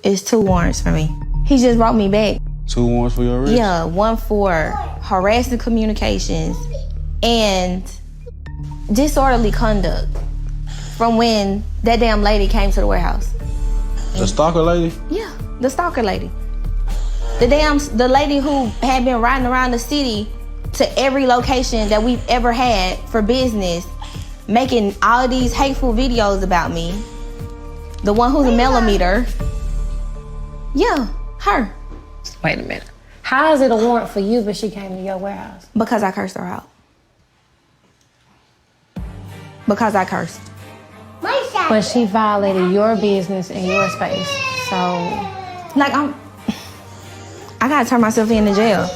It's 2 warrants for me. He just brought me back. 2 warrants for your arrest? Yeah, one for harassing communications and disorderly conduct from when that damn lady came to the warehouse. The stalker lady? Yeah, the stalker lady. The lady who had been riding around the city to every location that we've ever had for business, making all these hateful videos about me. The one who's a millimeter. Yeah, her. Wait a minute. How is it a warrant for you, but she came to your warehouse? Because I cursed her out. Because I cursed. But she violated your business and your space, so... Like, I gotta turn myself into jail.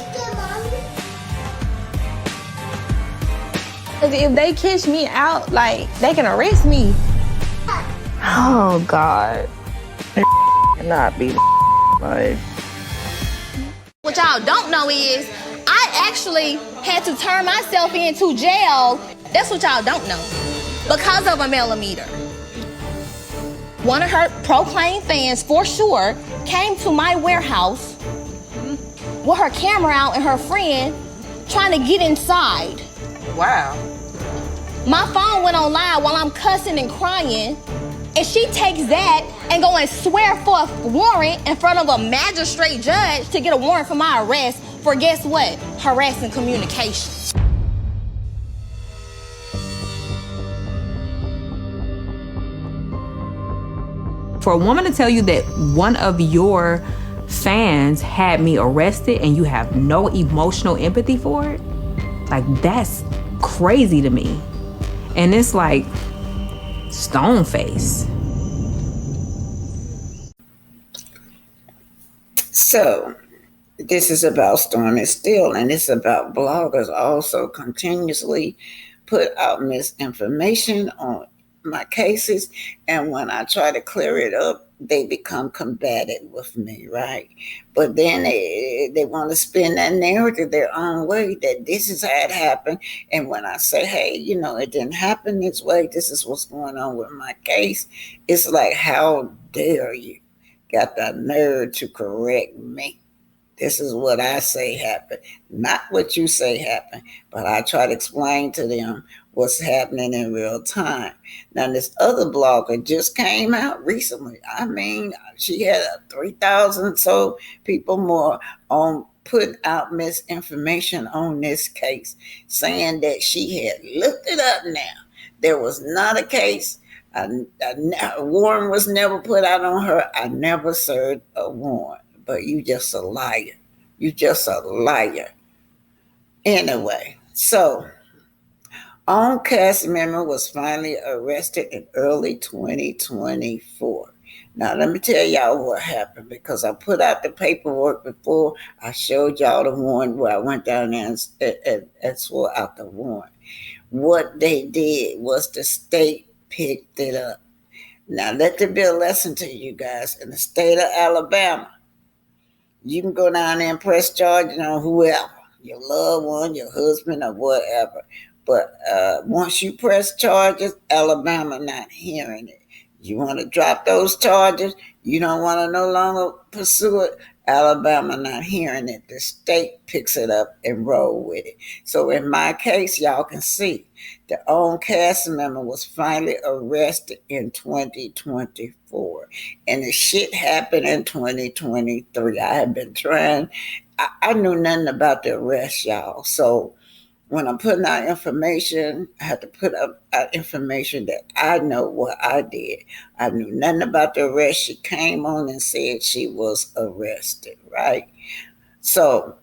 If they catch me out, like, they can arrest me. Oh, God. Not be like... What y'all don't know is, I actually had to turn myself into jail. That's what y'all don't know. Because of a millimeter. One of her proclaimed fans, for sure, came to my warehouse with her camera out and her friend trying to get inside. Wow. My phone went on live while I'm cussing and crying, and she takes that and go and swear for a warrant in front of a magistrate judge to get a warrant for my arrest for, guess what? Harassing communication. For a woman to tell you that one of your fans had me arrested and you have no emotional empathy for it, like, that's crazy to me. And it's like stone face. So this is about Stormy Steele, and it's about bloggers also continuously put out misinformation on my cases, and when I try to clear it up, they become combative with me, right? But then they want to spin that narrative their own way, that this is how it happened. And when I say, hey, it didn't happen this way, this is what's going on with my case, it's like, how dare you got the nerve to correct me? This is what I say happened, not what you say happened. But I try to explain to them what's happening in real time. Now, this other blogger just came out recently. I mean, she had 3,000 so people more on putting out misinformation on this case, saying that she had looked it up now. There was not a case. A warrant was never put out on her. I never served a warrant. But you just a liar. You just a liar. Anyway, so own cast member was finally arrested in early 2024. Now, let me tell y'all what happened, because I put out the paperwork before. I showed y'all the warrant where I went down there and swore out the warrant. What they did was the state picked it up. Now, let there be a lesson to you guys. In the state of Alabama, you can go down there and press charges on whoever, your loved one, your husband, or whatever. But once you press charges, Alabama not hearing it. You want to drop those charges, You don't want to no longer pursue it. Alabama not hearing it. The state picks it up and roll with it. So in my case, y'all can see the own cast member was finally arrested in 2024. And the shit happened in 2023. I had been trying. I knew nothing about the arrest, y'all. So when I'm putting out information, I have to put up information that I know what I did. I knew nothing about the arrest. She came on and said she was arrested, right? So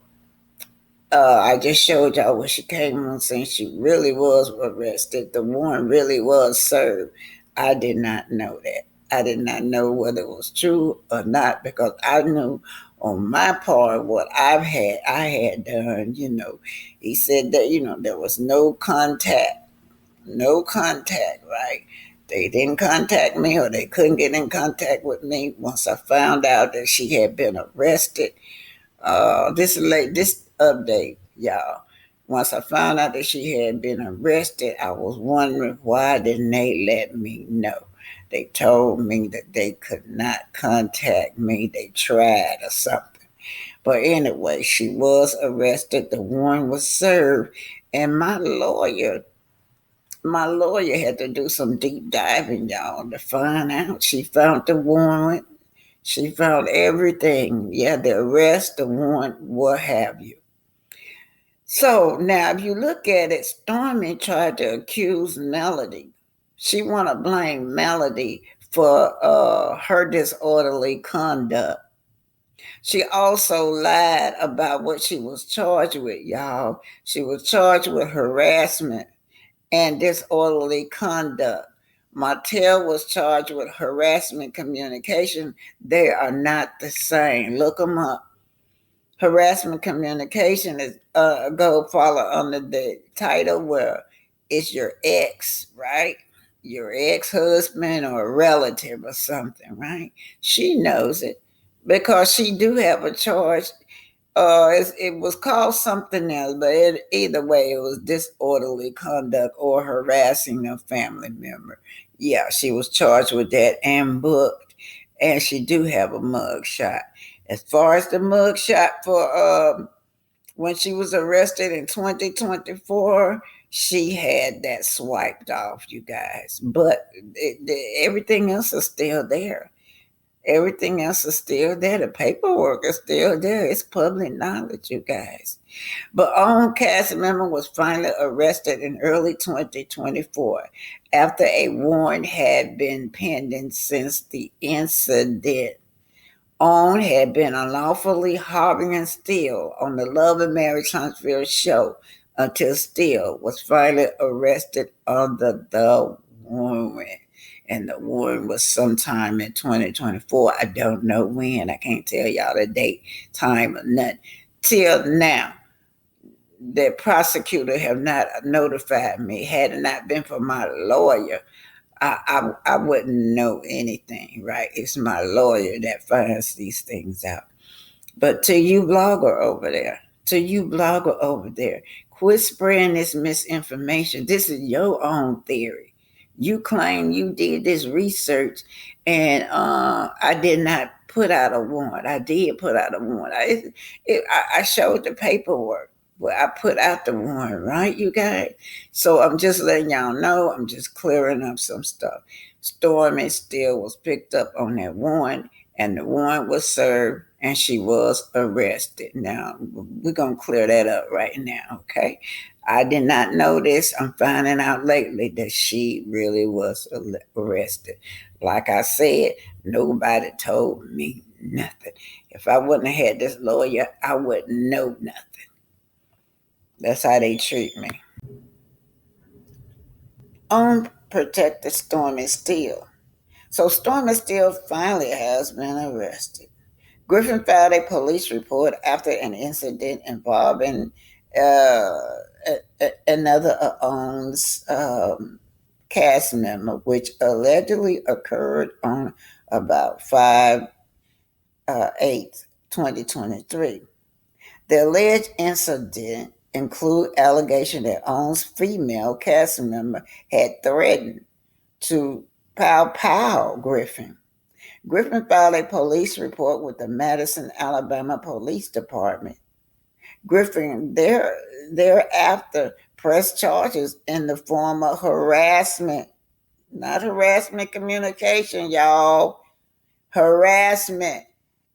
I just showed y'all what she came on saying she really was arrested. The warrant really was served. I did not know that. I did not know whether it was true or not because I knew on my part what I had done. He said that there was no contact, right? They didn't contact me or they couldn't get in contact with me once I found out that she had been arrested. This update, y'all. Once I found out that she had been arrested, I was wondering why didn't they let me know? They told me that they could not contact me. They tried or something. But anyway, she was arrested. The warrant was served. And my lawyer had to do some deep diving, y'all, to find out. She found the warrant. She found everything. Yeah, the arrest, the warrant, what have you. So now if you look at it, Stormy tried to accuse Melody. She want to blame Melody for her disorderly conduct. She also lied about what she was charged with, y'all. She was charged with harassment and disorderly conduct. Martell was charged with harassment communication. They are not the same. Look them up. Harassment communication is follow under the title where it's your ex, right? Your ex-husband or a relative or something, right? She knows it because she do have a charge. It was called something else, but either way, it was disorderly conduct or harassing a family member. Yeah, she was charged with that and booked, and she do have a mug shot. As far as the mug shot for when she was arrested in 2024, she had that swiped off, you guys. But everything else is still there. Everything else is still there. The paperwork is still there. It's public knowledge, you guys. But own cast member was finally arrested in early 2024 after a warrant had been pending since the incident. On had been unlawfully harboring Steele on the Love and Marriage Huntsville show until Steele was finally arrested under the warrant. And the warrant was sometime in 2024. I don't know when. I can't tell y'all the date, time, or nothing. Till now, the prosecutor have not notified me. Had it not been for my lawyer, I wouldn't know anything, right? It's my lawyer that finds these things out. But to you blogger over there, quit spreading this misinformation. This is your own theory. You claim you did this research and I did not put out a warrant. I did put out a warrant. I showed the paperwork. Well, I put out the warrant, right, you guys? So I'm just letting y'all know. I'm just clearing up some stuff. Stormy Steele was picked up on that warrant, and the warrant was served, and she was arrested. Now, we're going to clear that up right now, okay? I did not know this. I'm finding out lately that she really was arrested. Like I said, nobody told me nothing. If I wouldn't have had this lawyer, I wouldn't know nothing. That's how they treat me. Unprotected Stormy Steele. So Stormy Steele finally has been arrested. Griffin filed a police report after an incident involving another owns cast member, which allegedly occurred on about 5/8/2023. The alleged incident include allegation that OWN's female cast member had threatened to pow Griffin. Griffin filed a police report with the Madison, Alabama Police Department. Griffin thereafter pressed charges in the form of harassment, not harassment communication, y'all. Harassment.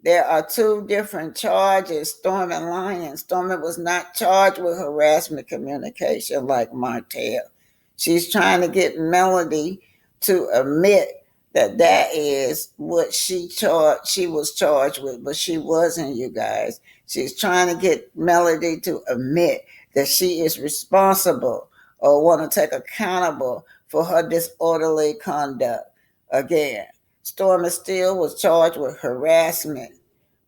There are two different charges. Stormy Lyons. Stormy was not charged with harassment communication like Martell. She's trying to get Melody to admit that is what she was charged with, but she wasn't, you guys. She's trying to get Melody to admit that she is responsible or want to take accountable for her disorderly conduct. Again, Stormy Steele was charged with harassment.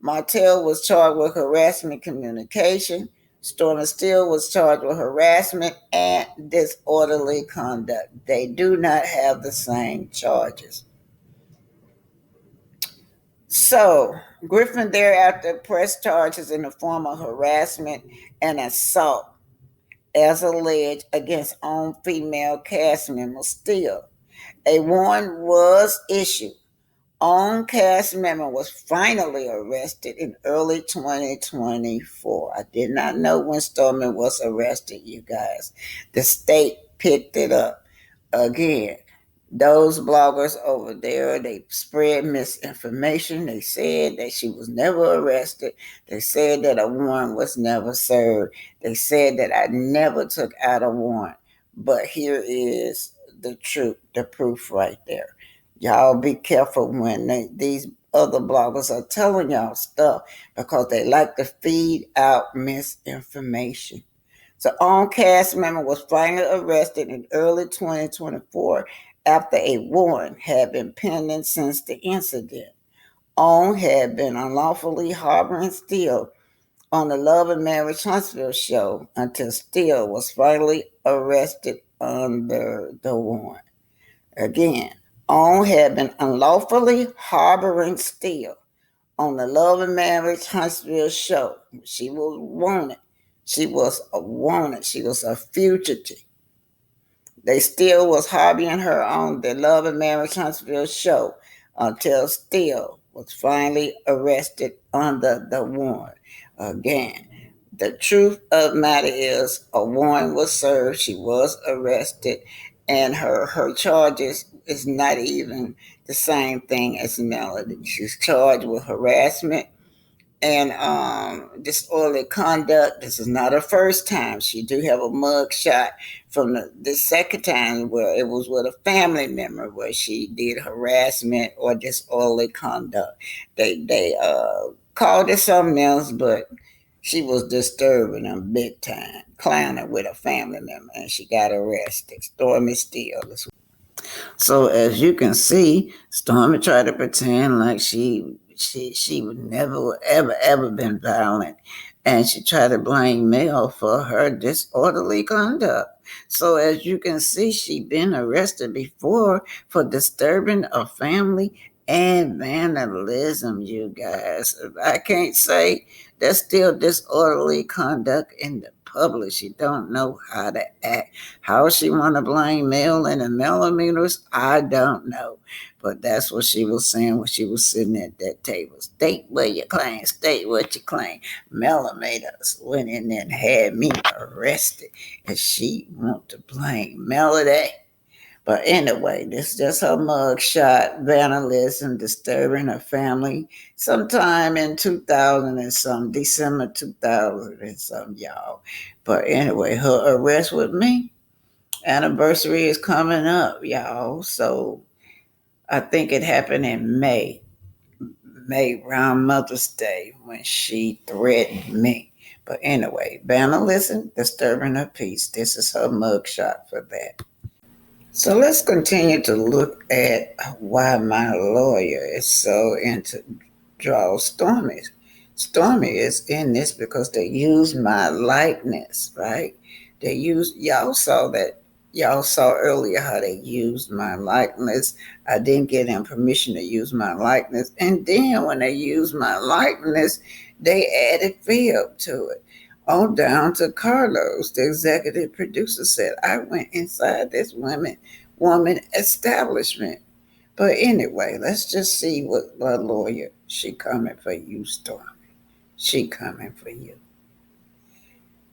Martell was charged with harassment communication. Stormy Steele was charged with harassment and disorderly conduct. They do not have the same charges. So, Griffin thereafter pressed charges in the form of harassment and assault as alleged against own female cast member Steele. A warrant was issued. Own cast member was finally arrested in early 2024. I did not know when Stormy was arrested, you guys. The state picked it up. Again, those bloggers over there, they spread misinformation. They said that she was never arrested. They said that a warrant was never served. They said that I never took out a warrant. But here is the truth, the proof right there. Y'all be careful when these other bloggers are telling y'all stuff because they like to feed out misinformation. So, on cast member was finally arrested in early 2024 after a warrant had been pending since the incident. On had been unlawfully harboring Steele on the Love and Marriage Huntsville show until Steele was finally arrested under the warrant. Again, On had been unlawfully harboring Steele on the Love and Marriage Huntsville show. She was wanted. She was a wanted. She was a fugitive. They still was harboring her on the Love and Marriage Huntsville show until Steele was finally arrested under the warrant. Again, the truth of the matter is a warrant was served. She was arrested, and her charges is not even the same thing as Melody. She's charged with harassment and disorderly conduct. This is not her first time. She do have a mug shot from the second time where it was with a family member where she did harassment or disorderly conduct. They called it something else, but she was disturbing them big time, clowning with a family member, and she got arrested. Stormy Steele. So as you can see, Stormy tried to pretend like she would never ever been violent, and she tried to blame Mel for her disorderly conduct. So as you can see, she been arrested before for disturbing a family and vandalism, you guys. I can't say that's still disorderly conduct in the public. She don't know how to act. How she want to blame Mel and the millimeters, I don't know. But that's what she was saying when she was sitting at that table. State what you claim, state what you claim. Millimeters went in there and had me arrested. And she want to blame Melody. But anyway, this is just her mug shot, vandalism, disturbing her family sometime in 2000 and some, December 2000 and some, y'all. But anyway, her arrest with me, anniversary is coming up, y'all. So I think it happened in May around Mother's Day when she threatened me. But anyway, vandalism, disturbing her peace. This is her mug shot for that. So let's continue to look at why my lawyer is so into draw Stormy. Stormy is in this because they use my likeness, right? Y'all saw earlier how they used my likeness. I didn't give them permission to use my likeness. And then when they used my likeness, they added Phil to it. On down to Carlos, the executive producer, said, I went inside this woman establishment But anyway, let's just see what lawyer she coming for you, Stormy. She coming for you.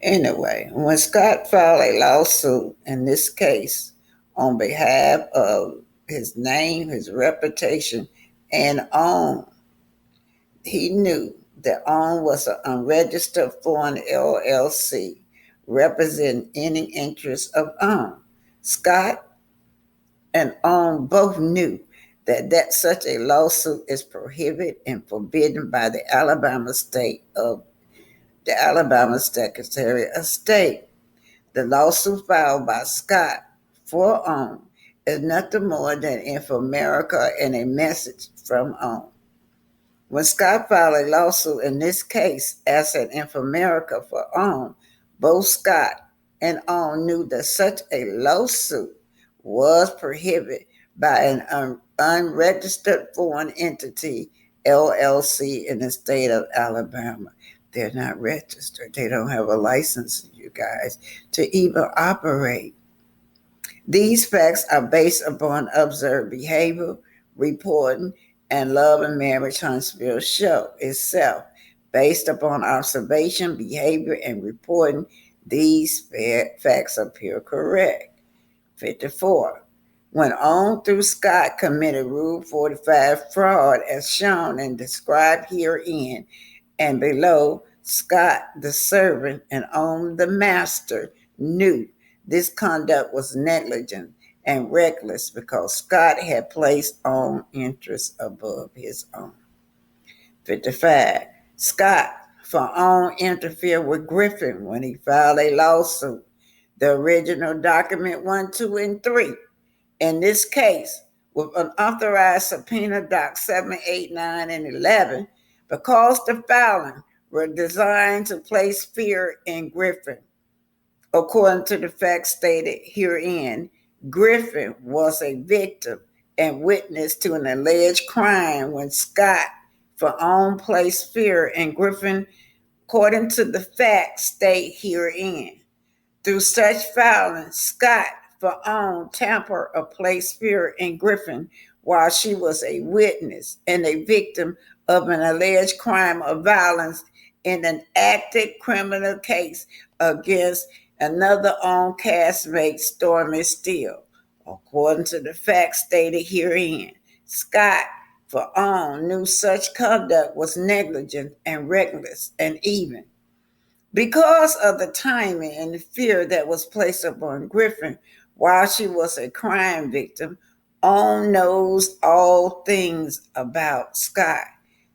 Anyway, when Scott filed a lawsuit in this case on behalf of his name, his reputation, and OWN, he knew that OWN was an unregistered foreign LLC representing any interest of OWN. Scott and OWN both knew that such a lawsuit is prohibited and forbidden by the Alabama Secretary of State. The lawsuit filed by Scott for OWN is nothing more than Infomerica and a message from OWN. When Scott filed a lawsuit in this case as an Infomerica for OWN, both Scott and OWN knew that such a lawsuit was prohibited by an unregistered foreign entity, LLC, in the state of Alabama. They're not registered. They don't have a license, you guys, to even operate. These facts are based upon observed behavior, reporting, and Love and Marriage Huntsville show itself. Based upon observation, behavior, and reporting, these facts appear correct. 54. When OWN through Scott committed Rule 45 fraud as shown and described herein and below, Scott, the servant, and OWN, the master, knew this conduct was negligent and reckless because Scott had placed OWN interests above his own. 55. Scott, for OWN, interfered with Griffin when he filed a lawsuit. The original document 1, 2, and 3. In this case, with unauthorized subpoena doc 7, 8, 9, and 11, because the filing were designed to place fear in Griffin. According to the facts stated herein, Griffin was a victim and witness to an alleged crime when Scott, for OWN, placed fear in Griffin, according to the facts stated herein. Through such filing, Scott, for OWN, tampered or placed fear in Griffin while she was a witness and a victim of an alleged crime of violence in an active criminal case against another OWN castmate, Stormy Steele. According to the facts stated herein, Scott, for OWN, knew such conduct was negligent and reckless and even. Because of the timing and the fear that was placed upon Griffin while she was a crime victim, OWN knows all things about Scott.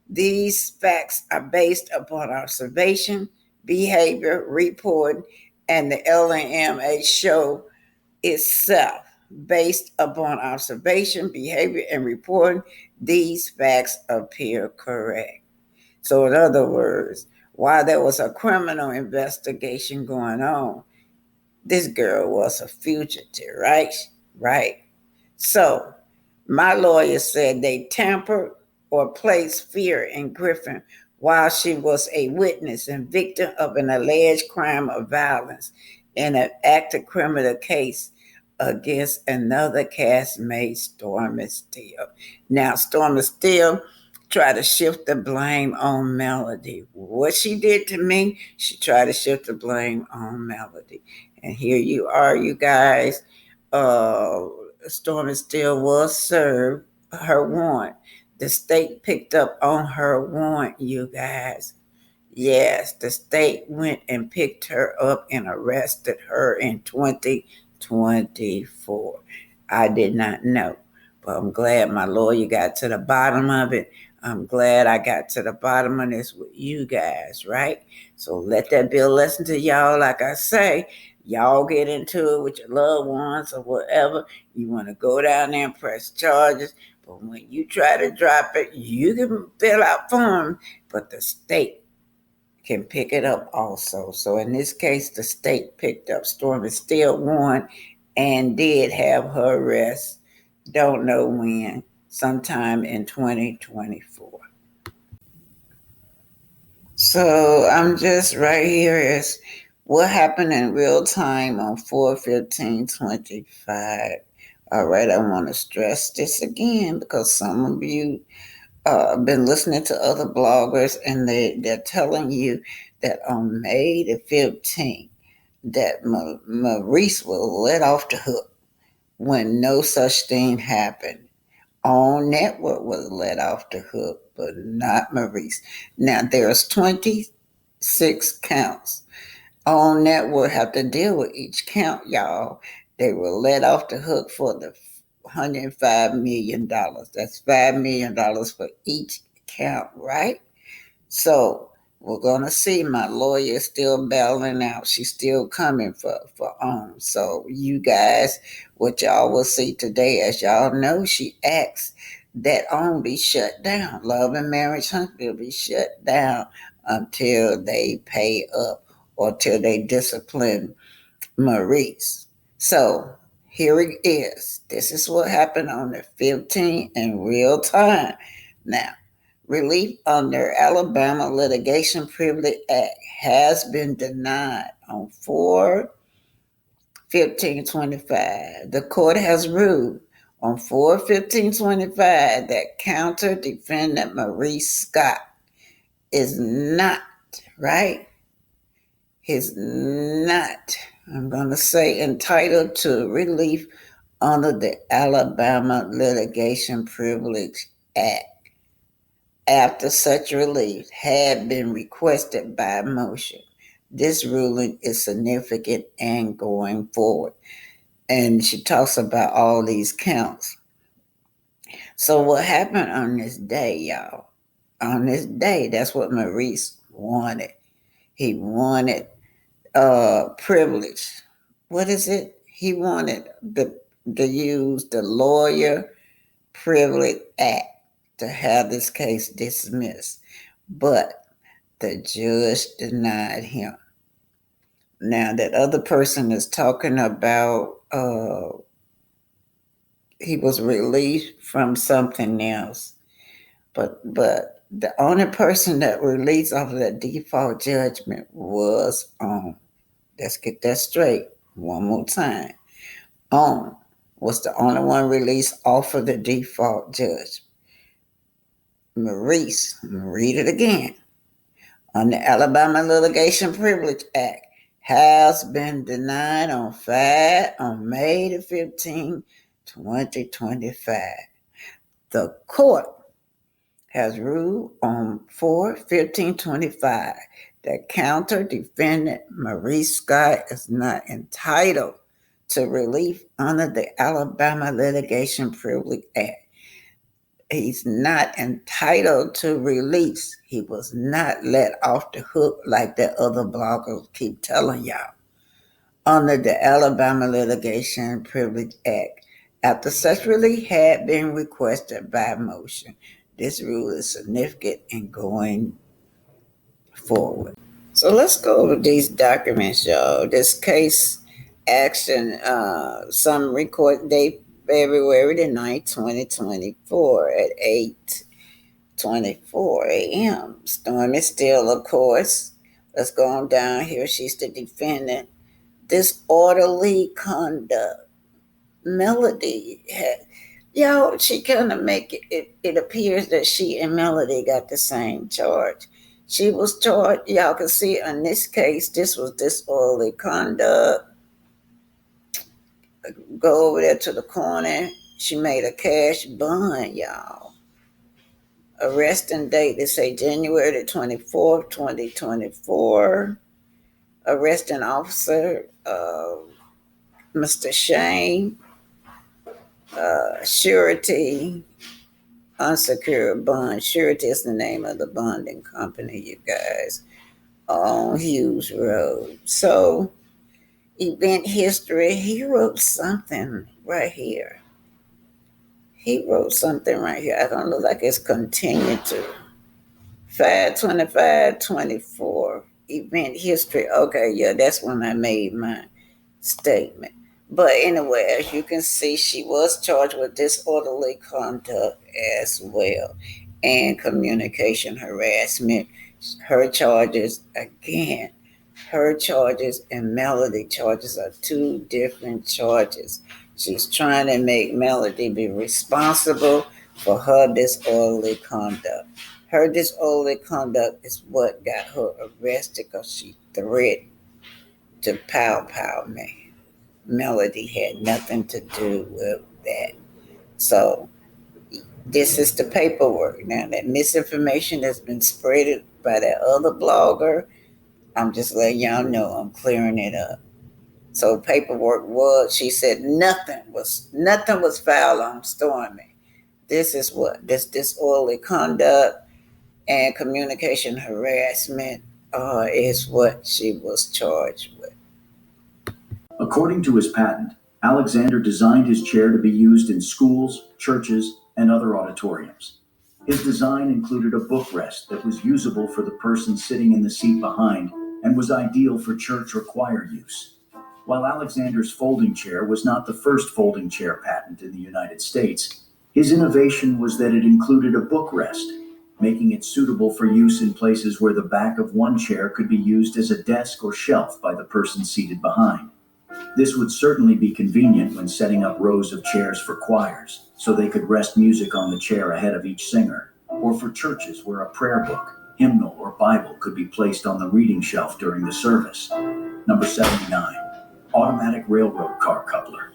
These facts are based upon observation, behavior, reporting, and the LMA show itself. Based upon observation, behavior, and reporting, these facts appear correct. So in other words, while there was a criminal investigation going on, this girl was a fugitive, right? Right. So my lawyer said they tampered or placed fear in Griffin while she was a witness and victim of an alleged crime of violence in an active criminal case against another castmate, Stormy Steele. Now, Stormy Steele tried to shift the blame on Melody. What she did to me, she tried to shift the blame on Melody. And here you are, you guys. Stormy Steele was served her warrant. The state picked up on her warrant, you guys. Yes, the state went and picked her up and arrested her in 2024. I did not know, but I'm glad my lawyer got to the bottom of it. I'm glad I got to the bottom of this with you guys, right? So let that be a lesson to y'all. Like I say, y'all get into it with your loved ones or whatever. You want to go down there and press charges. But when you try to drop it, you can fill out forms, but the state can pick it up also. So in this case, the state picked up Stormy Steele warrant and did have her arrest. Don't know when. Sometime in 2024. So I'm just right here is what happened in real time on 4/15/25. All right, I want to stress this again because some of you been listening to other bloggers and they're telling you that on May the 15th that Maurice was let off the hook when no such thing happened. On Network was let off the hook, but not Maurice. Now there's 26 counts. On Network have to deal with each count, y'all. They were let off the hook for the $105 million. That's $5 million for each count, right? So we're gonna see. My lawyer is still battling out. She's still coming for OWN. So you guys, what y'all will see today, as y'all know, she asked that OWN be shut down. Love and Marriage Huntsville be shut down until they pay up or till they discipline Maurice. So here it is. This is what happened on the 15th in real time. Now, relief under Alabama Litigation Privilege Act has been denied on 4/15/25. The court has ruled on 4/15/25 that counter defendant Mauricescott is not, right? Is not, I'm going to say, entitled to relief under the Alabama Litigation Privilege Act after such relief had been requested by motion. This ruling is significant and going forward. And she talks about all these counts. So what happened on this day, y'all? On this day, that's what Maurice wanted. He wanted privilege. What is it? He wanted to use the Lawyer Privilege Act to have this case dismissed, but the judge denied him. Now that other person is talking about he was released from something else, but the only person that released off of that default judgment was OWN. Let's get that straight one more time. OWN was the only one released off of the default judgment. Maurice, I'm going to read it again. On the Alabama Litigation Privilege Act has been denied on May the 15th, 2025. The court has ruled on 4/15/25 that counter defendant Mauricescott is not entitled to relief under the Alabama Litigation Privilege Act. He's not entitled to release. He was not let off the hook like the other bloggers keep telling y'all. Under the Alabama Litigation Privilege Act, after such relief had been requested by motion. This rule is significant in going forward. So let's go over these documents, y'all. This case action summary court date February the 9th, 2024 at 8:24 a.m. Stormy Steele, of course. Let's go on down here. She's the defendant. Disorderly conduct. Melody had, she kind of make it appears that she and Melody got the same charge. She was charged, y'all can see in this case, this was disorderly conduct. Go over there to the corner. She made a cash bond, y'all. Arresting date, they say January the 24th, 2024. Arresting officer, Mr. Shane. Surety, unsecured bond. Surety is the name of the bonding company, you guys, on Hughes Road. So, event history, he wrote something right here. I don't look like it's continued to. 5/25/24. Event history. Okay, yeah, that's when I made my statement. But anyway, as you can see, she was charged with disorderly conduct as well and communication harassment. Her charges and Melody charges are two different charges. She's trying to make Melody be responsible for her disorderly conduct. Her disorderly conduct is what got her arrested because she threatened to pow me. Melody had nothing to do with that. So this is the paperwork. Now that misinformation has been spread by that other blogger, I'm just letting y'all know I'm clearing it up. So paperwork was, she said nothing was filed on Stormy. This is what this disorderly conduct and communication harassment is what she was charged with. According to his patent, Alexander designed his chair to be used in schools, churches, and other auditoriums. His design included a bookrest that was usable for the person sitting in the seat behind and was ideal for church or choir use. While Alexander's folding chair was not the first folding chair patent in the United States, his innovation was that it included a bookrest, making it suitable for use in places where the back of one chair could be used as a desk or shelf by the person seated behind. This would certainly be convenient when setting up rows of chairs for choirs, so they could rest music on the chair ahead of each singer, or for churches where a prayer book, hymnal, or Bible could be placed on the reading shelf during the service. Number 79, automatic railroad car coupler.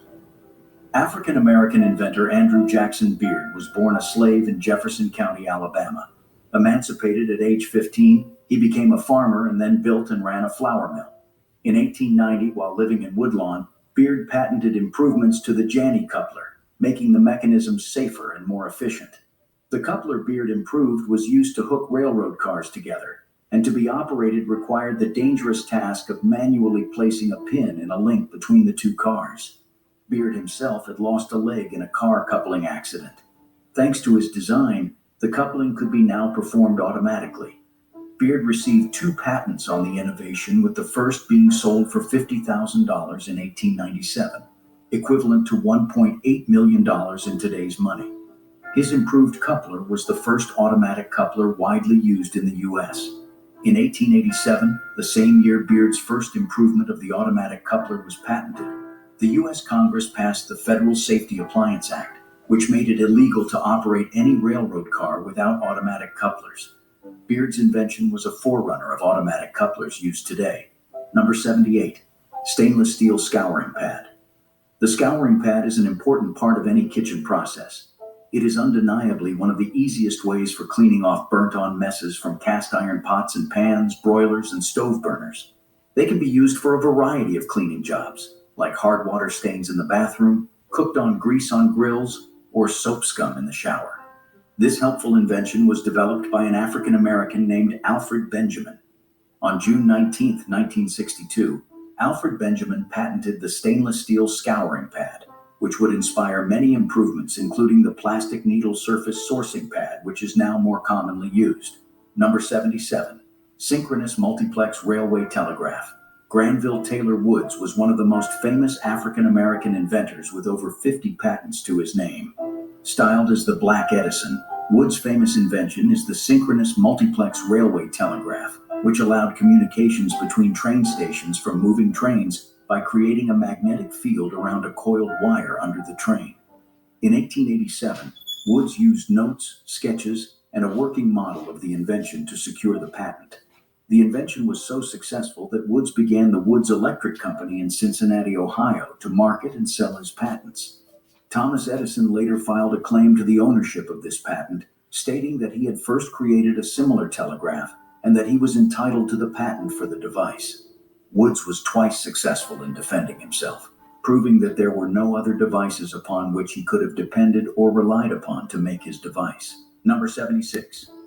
African-American inventor Andrew Jackson Beard was born a slave in Jefferson County, Alabama. Emancipated at age 15, he became a farmer and then built and ran a flour mill. In 1890, while living in Woodlawn, Beard patented improvements to the Janney coupler, making the mechanism safer and more efficient. The coupler Beard improved was used to hook railroad cars together, and to be operated required the dangerous task of manually placing a pin in a link between the two cars. Beard himself had lost a leg in a car coupling accident. Thanks to his design, the coupling could be now performed automatically. Beard received 2 patents on the innovation, with the first being sold for $50,000 in 1897, equivalent to $1.8 million in today's money. His improved coupler was the first automatic coupler widely used in the U.S. In 1887, the same year Beard's first improvement of the automatic coupler was patented, the U.S. Congress passed the Federal Safety Appliance Act, which made it illegal to operate any railroad car without automatic couplers. Beard's invention was a forerunner of automatic couplers used today. Number 78, stainless steel scouring pad. The scouring pad is an important part of any kitchen process. It is undeniably one of the easiest ways for cleaning off burnt-on messes from cast iron pots and pans, broilers, and stove burners. They can be used for a variety of cleaning jobs, like hard water stains in the bathroom, cooked-on grease on grills, or soap scum in the shower. This helpful invention was developed by an African-American named Alfred Benjamin. On June 19, 1962, Alfred Benjamin patented the stainless steel scouring pad, which would inspire many improvements, including the plastic needle surface sourcing pad, which is now more commonly used. Number 77, synchronous multiplex railway telegraph. Granville Taylor Woods was one of the most famous African-American inventors with over 50 patents to his name. Styled as the Black Edison, Wood's famous invention is the synchronous multiplex railway telegraph, which allowed communications between train stations from moving trains by creating a magnetic field around a coiled wire under the train. In 1887, Woods used notes, sketches, and a working model of the invention to secure the patent. The invention was so successful that Woods began the Woods Electric Company in Cincinnati, Ohio, to market and sell his patents. Thomas Edison later filed a claim to the ownership of this patent, stating that he had first created a similar telegraph and that he was entitled to the patent for the device. Woods was twice successful in defending himself, proving that there were no other devices upon which he could have depended or relied upon to make his device. Number 76.